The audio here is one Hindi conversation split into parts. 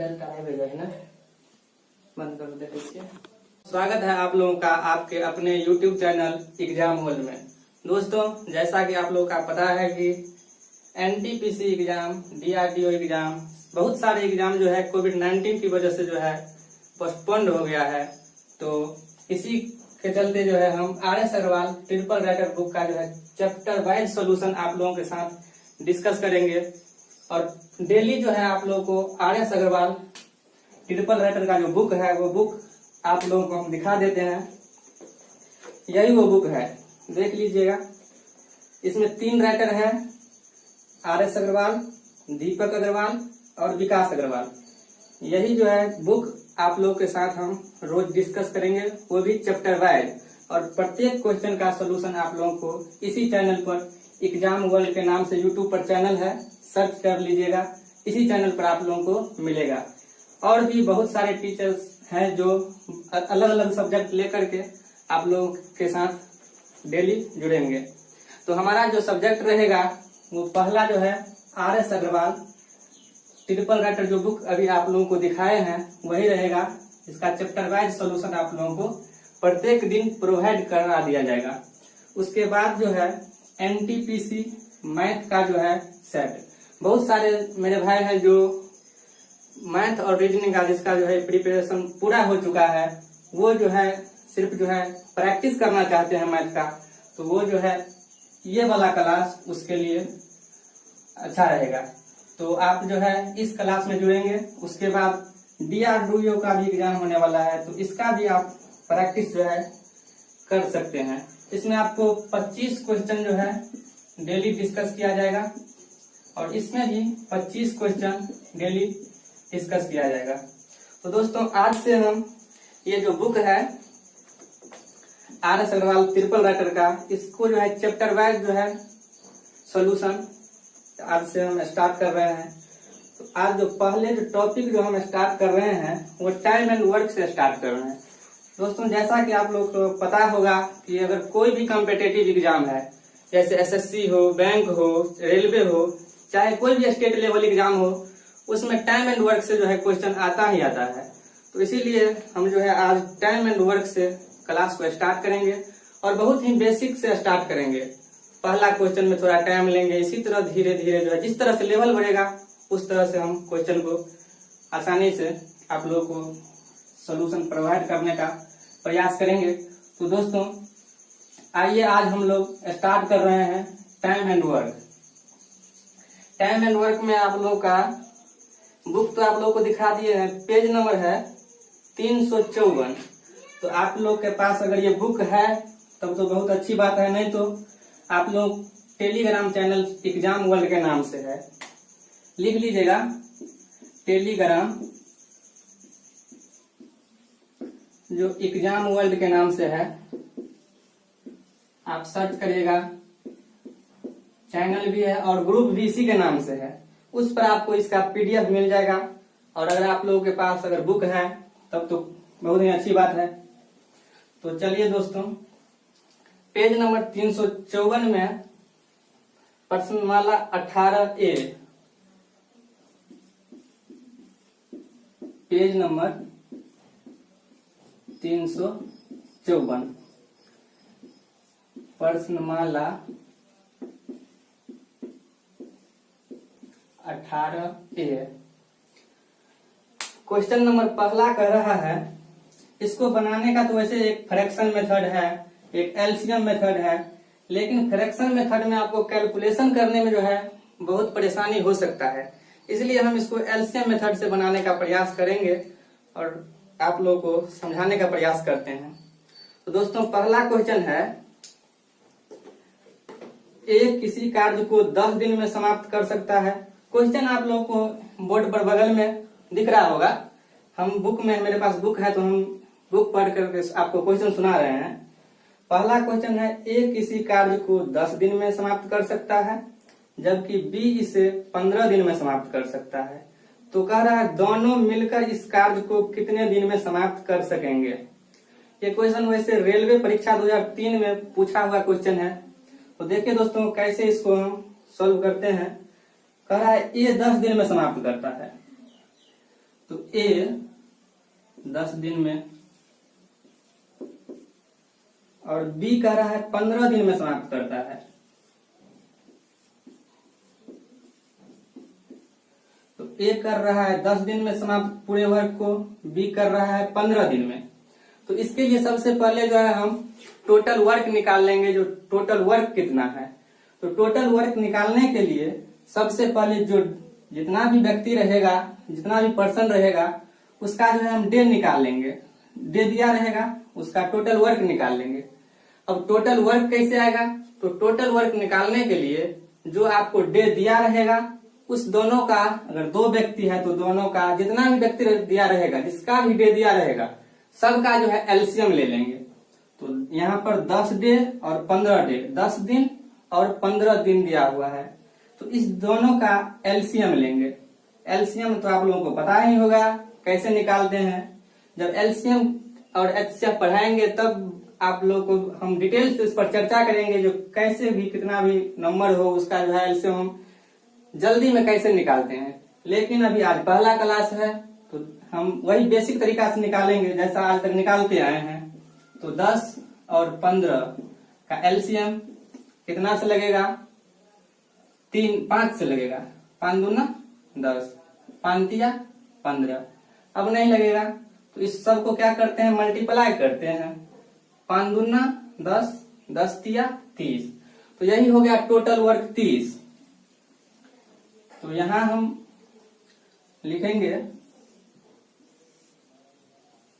बेल का भेजा है ना, बंद कर दे देखिए। स्वागत है आप लोगों का आपके अपने YouTube चैनल एग्जाम हॉल में। दोस्तों, जैसा कि आप लोगों का पता है कि NTPC एग्जाम, DRDO एग्जाम, बहुत सारे एग्जाम जो है कोविड-19 की वजह से जो है पोस्टपोन्ड हो गया है। तो इसी के चलते जो है हम RS Agarwal triple writer book का जो है चैप्टर वाइज सोल्यूशन आप लोगों के साथ डिस्कस करेंगे। और डेली जो है आप लोगों को RS अग्रवाल ट्रिपल राइटर का जो बुक है वो बुक आप लोगों को हम दिखा देते हैं। यही वो बुक है, देख लीजिएगा। इसमें 3 राइटर हैं, RS अग्रवाल, दीपक अग्रवाल और विकास अग्रवाल। यही जो है बुक आप लोगों के साथ हम रोज डिस्कस करेंगे, वो भी चैप्टर वाइज। और प्रत्येक क्वेश्चन का सोल्यूशन आप लोगों को इसी चैनल पर एग्जाम वर्ल्ड के नाम से यूट्यूब पर चैनल है, सर्च कर लीजिएगा, इसी चैनल पर आप लोगों को मिलेगा। और भी बहुत सारे टीचर्स हैं जो अलग अलग सब्जेक्ट लेकर के आप लोगों के साथ डेली जुड़ेंगे। तो हमारा जो सब्जेक्ट रहेगा वो पहला जो है RS अग्रवाल ट्रिपल राइटर जो बुक अभी आप लोगों को दिखाए हैं वही रहेगा। इसका चैप्टर वाइज सोल्यूशन आप लोगों को प्रत्येक दिन प्रोवाइड करा दिया जाएगा। उसके बाद जो है NTPC मैथ का जो है सेट, बहुत सारे मेरे भाई हैं जो मैथ और रीजनिंग का जिसका जो है प्रिपरेशन पूरा हो चुका है, वो जो है सिर्फ जो है प्रैक्टिस करना चाहते हैं मैथ का, तो वो जो है ये वाला क्लास उसके लिए अच्छा रहेगा। तो आप जो है इस क्लास में जुड़ेंगे। उसके बाद DRDO का भी एग्जाम होने वाला है, तो इसका भी आप प्रैक्टिस जो है कर सकते हैं। इसमें आपको 25 क्वेश्चन जो है डेली डिस्कस किया जाएगा और इसमें भी 25 क्वेश्चन डेली डिस्कस किया जाएगा। तो दोस्तों, आज से हम ये जो बुक है RS अग्रवाल ट्रिपल राइटर का, इसको जो है चैप्टर वाइज जो है सॉल्यूशन आज से हम स्टार्ट कर रहे हैं। तो आज जो पहले जो टॉपिक जो हम स्टार्ट कर रहे हैं वो टाइम एंड वर्क से स्टार्ट कर रहे हैं। दोस्तों, जैसा कि आप लोग को पता होगा कि अगर कोई भी कॉम्पिटिटिव एग्जाम है, जैसे SSC हो, बैंक हो, रेलवे हो, चाहे कोई भी स्टेट लेवल एग्जाम हो, उसमें टाइम एंड वर्क से जो है क्वेश्चन आता ही आता है। तो इसीलिए हम जो है आज टाइम एंड वर्क से क्लास को स्टार्ट करेंगे और बहुत ही बेसिक से स्टार्ट करेंगे। पहला क्वेश्चन में थोड़ा टाइम लेंगे, इसी तरह धीरे धीरे जो है जिस तरह से लेवल बढ़ेगा उस तरह से हम क्वेश्चन को आसानी से आप लोगों को सॉल्यूशन प्रोवाइड करने का प्रयास करेंगे। तो दोस्तों, आइए आज हम लोग स्टार्ट कर रहे हैं time and work. Time and work में आप लोगों का बुक तो आप लोगों को दिखा दिए हैं, पेज नंबर है 354। तो आप लोग के पास अगर ये बुक है तब तो बहुत अच्छी बात है, नहीं तो आप लोग टेलीग्राम चैनल एग्जाम वर्ल्ड के नाम से है, लिख लीजिएगा टेलीग्राम जो एग्जाम वर्ल्ड के नाम से है, आप सर्च करिएगा। चैनल भी है और ग्रुप भी इसी के नाम से है, उस पर आपको इसका PDF मिल जाएगा। और अगर आप लोगों के पास अगर बुक है तब तो बहुत ही अच्छी बात है। तो चलिए दोस्तों, पेज नंबर 354 में प्रश्नमाला 18A, page number 354 प्रश्नमाला 18A। Question number पहला कह रहा है, इसको बनाने का तो वैसे एक फ्रैक्शन मेथड है, एक LCM मेथड है, लेकिन फ्रैक्शन मेथड में आपको कैलकुलेशन करने में जो है बहुत परेशानी हो सकता है, इसलिए हम इसको LCM मेथड से बनाने का प्रयास करेंगे और आप लोगों को समझाने का प्रयास करते हैं। तो दोस्तों, पहला क्वेश्चन है, एक किसी कार्य को 10 दिन में समाप्त कर सकता है। क्वेश्चन आप लोगों को बोर्ड पर बगल में दिख रहा होगा। हम बुक में, मेरे पास बुक है तो हम बुक पढ़ करके आपको क्वेश्चन सुना रहे हैं। पहला क्वेश्चन है, ए किसी कार्य को 10 दिन में समाप्त कर सकता है जबकि B इसे 15 दिन में समाप्त कर सकता है। तो कह रहा है दोनों मिलकर इस कार्य को कितने दिन में समाप्त कर सकेंगे। ये क्वेश्चन वैसे रेलवे परीक्षा 2003 में पूछा हुआ क्वेश्चन है। तो देखिए दोस्तों, कैसे इसको हम सॉल्व करते हैं। कह रहा है ये 10 दिन में समाप्त करता है, तो तो ए 10 दिन में और बी कह रहा है 15 दिन में समाप्त करता है। तो ए कर रहा है 10 दिन में समाप्त पूरे वर्क को, बी कर रहा है 15 दिन में। तो इसके लिए सबसे पहले जो है हम टोटल वर्क निकाल लेंगे, जो टोटल वर्क कितना है। तो टोटल वर्क निकालने के लिए सबसे पहले जो जितना भी व्यक्ति रहेगा, जितना भी पर्सन रहेगा, उसका जो है हम डे निकाल लेंगे। डे दिया रहेगा, उसका टोटल वर्क निकाल लेंगे। अब टोटल वर्क कैसे आएगा? तो टोटल वर्क निकालने के लिए जो आपको डे दिया रहेगा, उस दोनों का, अगर 2 व्यक्ति है तो दोनों का, जितना भी व्यक्ति दिया रहेगा, जिसका भी डे दिया रहेगा, सबका जो है एलसीएम ले लेंगे। तो यहाँ पर 10 डे और 15 डे, 10 दिन और 15 दिन दिया हुआ है। तो इस दोनों का एलसीएम लेंगे। एलसीएम तो आप लोगों को पता ही होगा कैसे निकालते हैं। जब एलसीएम और एचसीएफ पढ़ाएंगे तब आप लोग को हम डिटेल से इस पर चर्चा करेंगे, जो कैसे भी कितना भी नंबर हो उसका जो है एलसीएम हम जल्दी में कैसे निकालते हैं। लेकिन अभी आज पहला क्लास है तो हम वही बेसिक तरीका से निकालेंगे जैसा आज तक निकालते आए हैं। तो 10 और 15 का एलसीएम कितना से लगेगा? 5 से लगेगा। 5 दूना 10, 5 तिया 15। अब नहीं लगेगा तो इस सब को क्या करते हैं? मल्टीप्लाई करते हैं। 5 दूना 10, 10 तिया 30। तो यही हो गया टोटल वर्क 30। तो यहां हम लिखेंगे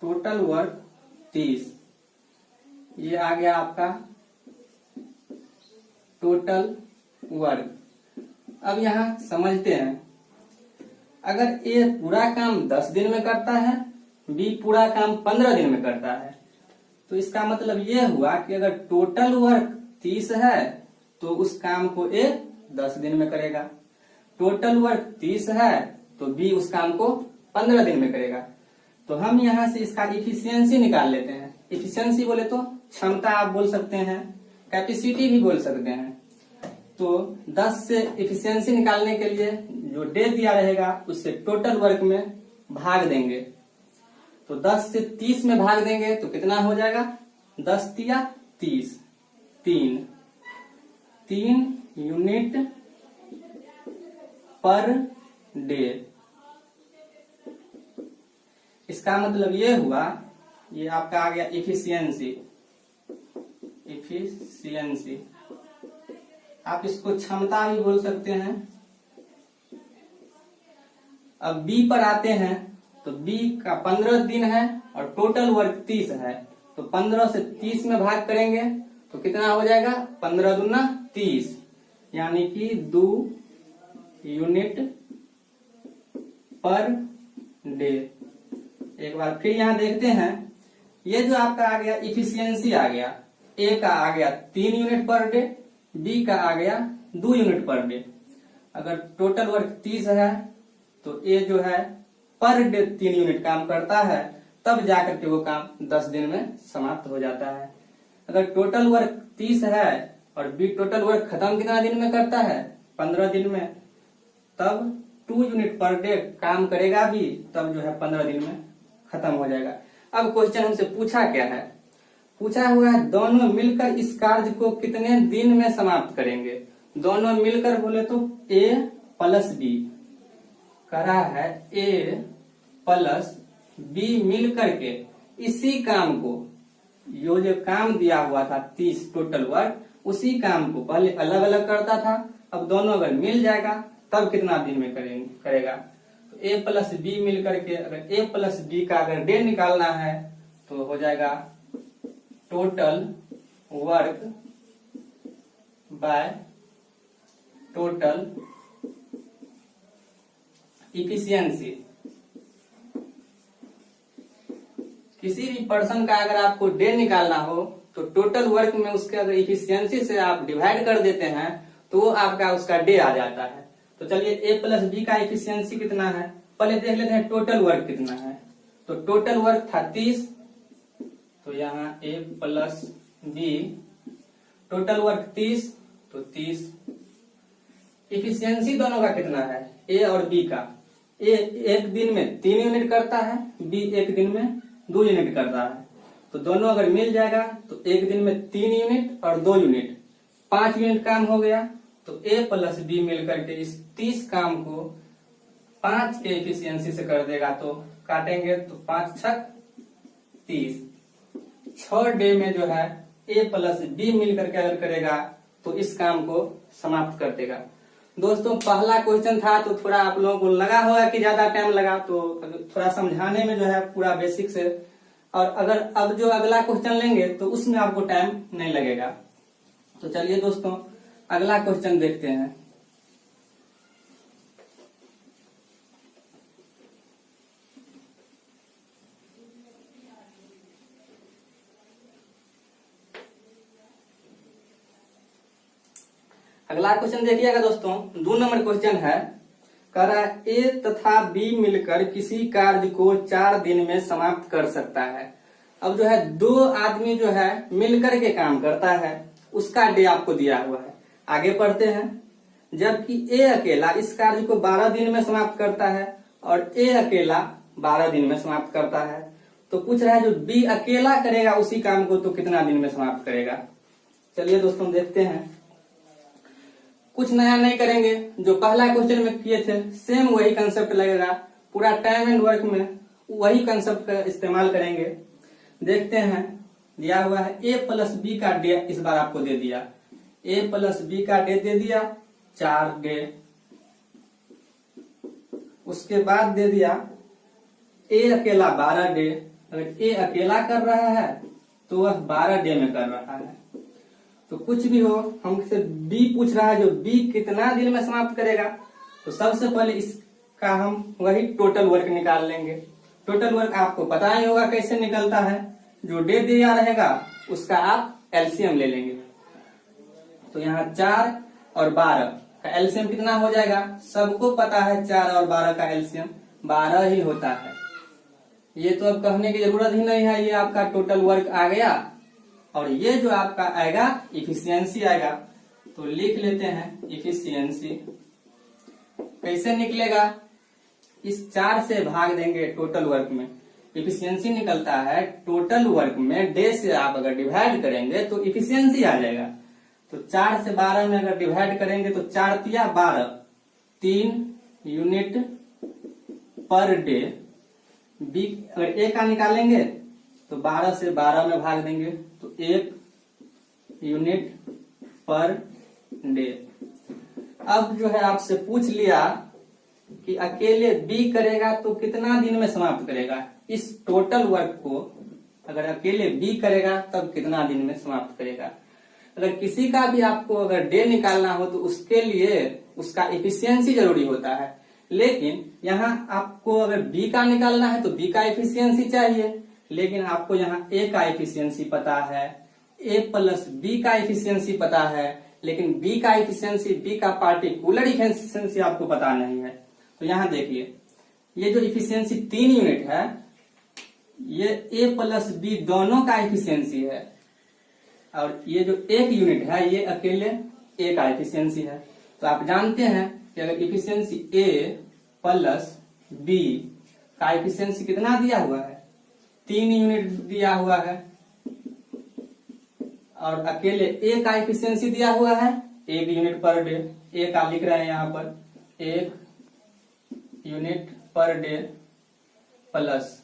टोटल वर्क 30। ये आ गया आपका टोटल वर्क। अब यहां समझते हैं, अगर ए पूरा काम 10 दिन में करता है, बी पूरा काम 15 दिन में करता है, तो इसका मतलब ये हुआ कि अगर टोटल वर्क 30 है तो उस काम को ए 10 दिन में करेगा। टोटल वर्क 30 है तो बी उस काम को 15 दिन में करेगा। तो हम यहां से इसका इफिशियंसी निकाल लेते हैं। इफिशियंसी बोले तो क्षमता आप बोल सकते हैं, कैपेसिटी भी बोल सकते हैं। तो 10 से इफिशियंसी निकालने के लिए जो डे दिया रहेगा उससे टोटल वर्क में भाग देंगे। तो 10 से 30 में भाग देंगे तो कितना हो जाएगा? 10 तिया 30, 3 यूनिट पर डे। इसका मतलब ये हुआ, ये आपका आ गया इफिशियंसी। इफिशियंसी आप इसको क्षमता भी बोल सकते हैं। अब बी पर आते हैं तो बी का 15 दिन है और टोटल वर्क 30 है। तो 15 से 30 में भाग करेंगे तो कितना हो जाएगा? 15 दूना 30, यानी कि 2 यूनिट पर डे। एक बार फिर यहां देखते हैं, ये जो आपका आ गया इफिशियंसी आ गया, ए का आ गया 3 यूनिट पर डे, बी का आ गया 2 यूनिट पर डे। अगर टोटल वर्क 30 है तो ए जो है पर डे 3 यूनिट काम करता है, तब जाकर के वो काम 10 दिन में समाप्त हो जाता है। अगर टोटल वर्क 30 है और बी टोटल वर्क खत्म कितना दिन में करता है? 15 दिन में, तब 2 यूनिट पर डे काम करेगा भी, तब जो है 15 दिन में खत्म हो जाएगा। अब क्वेश्चन हमसे पूछा क्या है? पूछा हुआ है दोनों मिलकर इस कार्य को कितने दिन में समाप्त करेंगे। दोनों मिलकर बोले तो ए प्लस बी करा है, ए प्लस बी मिलकर के इसी काम को, जो काम दिया हुआ था 30 टोटल वर्क, उसी काम को पहले अलग अलग करता था, अब दोनों अगर मिल जाएगा तब कितना दिन में करेगा। तो ए प्लस बी मिलकर के, अगर ए प्लस बी का अगर डे निकालना है तो हो जाएगा total work by total efficiency. किसी भी पर्सन का अगर आपको डे निकालना हो तो टोटल वर्क में उसके अगर इफिशियंसी से आप डिवाइड कर देते हैं तो वो आपका उसका डे आ जाता है। तो चलिए ए प्लस बी का इफिशियंसी कितना है, पहले देख लेते हैं टोटल वर्क कितना है। तो टोटल वर्क था 30, तो यहाँ ए प्लस बी टोटल वर्क 30, तो 30। इफिशियंसी दोनों का कितना है? ए और बी का, ए एक दिन में 3 यूनिट करता है, बी एक दिन में 2 यूनिट करता है। तो दोनों अगर मिल जाएगा तो एक दिन में 3 यूनिट और 2 यूनिट 5 यूनिट काम हो गया। तो ए प्लस बी मिलकर के इस 30 काम को 5 के एफिशिएंसी से कर देगा। तो काटेंगे तो 5 छक 30। 6 डे में जो है ए प्लस बी मिलकर के अगर करेगा तो इस काम को समाप्त कर देगा। दोस्तों पहला क्वेश्चन था तो थोड़ा आप लोगों को लगा होगा कि ज्यादा टाइम लगा, तो थोड़ा समझाने में जो है पूरा बेसिक से, और अगर अब जो अगला क्वेश्चन लेंगे तो उसमें आपको टाइम नहीं लगेगा। तो चलिए दोस्तों अगला क्वेश्चन देखते हैं। अगला क्वेश्चन देखिएगा दोस्तों, 2 नंबर क्वेश्चन है। कह रहा है ए तथा बी मिलकर किसी कार्य को 4 दिन में समाप्त कर सकता है। अब जो है 2 आदमी जो है मिलकर के काम करता है, उसका डे आपको दिया हुआ है। आगे पढ़ते हैं। जबकि ए अकेला इस कार्य को 12 दिन में समाप्त करता है और ए अकेला 12 दिन में समाप्त करता है। तो पूछ रहा है जो बी अकेला करेगा उसी काम को तो कितना दिन में समाप्त करेगा। चलिए दोस्तों देखते हैं। कुछ नया नहीं करेंगे, जो पहला क्वेश्चन में किए थे सेम वही कंसेप्ट लगेगा। पूरा टाइम एंड वर्क में वही कंसेप्ट का इस्तेमाल करेंगे। देखते हैं। दिया हुआ है ए प्लस बी का डे इस बार आपको दे दिया। ए प्लस बी का डे दे दिया 4 डे। उसके बाद दे दिया ए अकेला 12 डे। अगर ए अकेला कर रहा है तो वह 12 डे में कर रहा है। तो कुछ भी हो हमसे बी पूछ रहा है जो बी कितना दिन में समाप्त करेगा। तो सबसे पहले इसका हम वही टोटल वर्क निकाल लेंगे। टोटल वर्क आपको पता ही होगा कैसे निकलता है। जो डे दिया रहेगा उसका आप एलसीएम ले लेंगे। तो यहाँ 4 और 12 का एलसीएम कितना हो जाएगा, सबको पता है 4 और 12 का एलसीएम 12 ही होता है। ये तो अब कहने की जरूरत ही नहीं है, ये आपका टोटल वर्क आ गया। और ये जो आपका आएगा इफिशियंसी आएगा। तो लिख लेते हैं इफिशियंसी। कैसे निकलेगा, इस 4 से भाग देंगे टोटल वर्क में। इफिशियंसी निकलता है टोटल वर्क में डे से आप अगर डिवाइड करेंगे तो इफिशियंसी आ जाएगा। तो 4 से 12 में अगर डिवाइड करेंगे तो 4 तिया 12, 3 यूनिट पर डे। बी अगर ए का निकालेंगे तो 12 से 12 में भाग देंगे तो 1 यूनिट पर डे। अब जो है आपसे पूछ लिया कि अकेले बी करेगा तो कितना दिन में समाप्त करेगा। इस टोटल वर्क को अगर अकेले बी करेगा तब कितना दिन में समाप्त करेगा। अगर किसी का भी आपको अगर डे निकालना हो तो उसके लिए उसका एफिशिएंसी जरूरी होता है। लेकिन यहाँ आपको अगर बी का निकालना है तो बी का एफिशिएंसी चाहिए। लेकिन आपको यहाँ ए का एफिशिएंसी पता है, ए प्लस बी का एफिशिएंसी पता है, लेकिन बी का एफिशिएंसी, बी का पार्टिकुलर एफिशिएंसी आपको पता नहीं है। तो यहाँ देखिए ये जो एफिशिएंसी 3 यूनिट है ये ए प्लस बी दोनों का एफिशिएंसी है। और ये जो 1 यूनिट है ये अकेले ए का एफिशिएंसी है। तो आप जानते हैं कि अगर एफिशिएंसी ए प्लस बी का एफिशिएंसी कितना दिया हुआ है, 3 यूनिट दिया हुआ है। और अकेले ए का एफिशिएंसी दिया हुआ है 1 यूनिट पर डे। ए का लिख रहे हैं यहाँ पर 1 unit per debt plus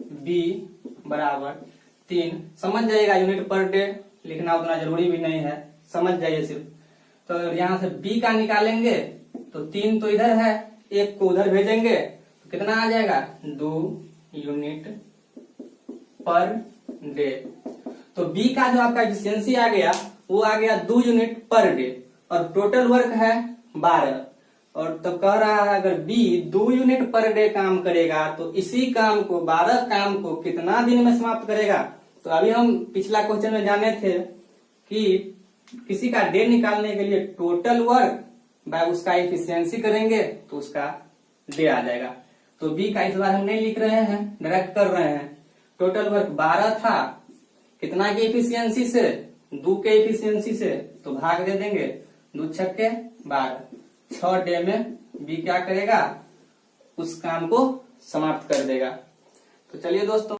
B बराबर 3। समझ जाइएगा, यूनिट पर डे लिखना उतना जरूरी भी नहीं है, समझ जाइए सिर्फ। तो यहाँ से बी का निकालेंगे तो 3 तो इधर है, 1 को उधर भेजेंगे तो कितना आ जाएगा 2 यूनिट पर डे। तो बी का जो आपका एफिशिएंसी आ गया वो आ गया 2 यूनिट पर डे और टोटल वर्क है 12। और तब कह रहा है अगर बी 2 यूनिट पर डे काम करेगा तो इसी काम को 12 काम को कितना दिन में समाप्त करेगा। तो अभी हम पिछला क्वेश्चन में जाने थे कि किसी का डे निकालने के लिए टोटल वर्क बाय उसका एफिशिएंसी करेंगे तो उसका डे आ जाएगा। तो बी का इस बार हम नहीं लिख रहे हैं, डायरेक्ट कर रहे हैं। टोटल वर्क 12 था, कितना की एफिशिएंसी से, 2 के एफिशिएंसी से, तो भाग दे देंगे 2 छक्के 12। 6 डे में बी क्या करेगा उस काम को समाप्त कर देगा। तो चलिए दोस्तों,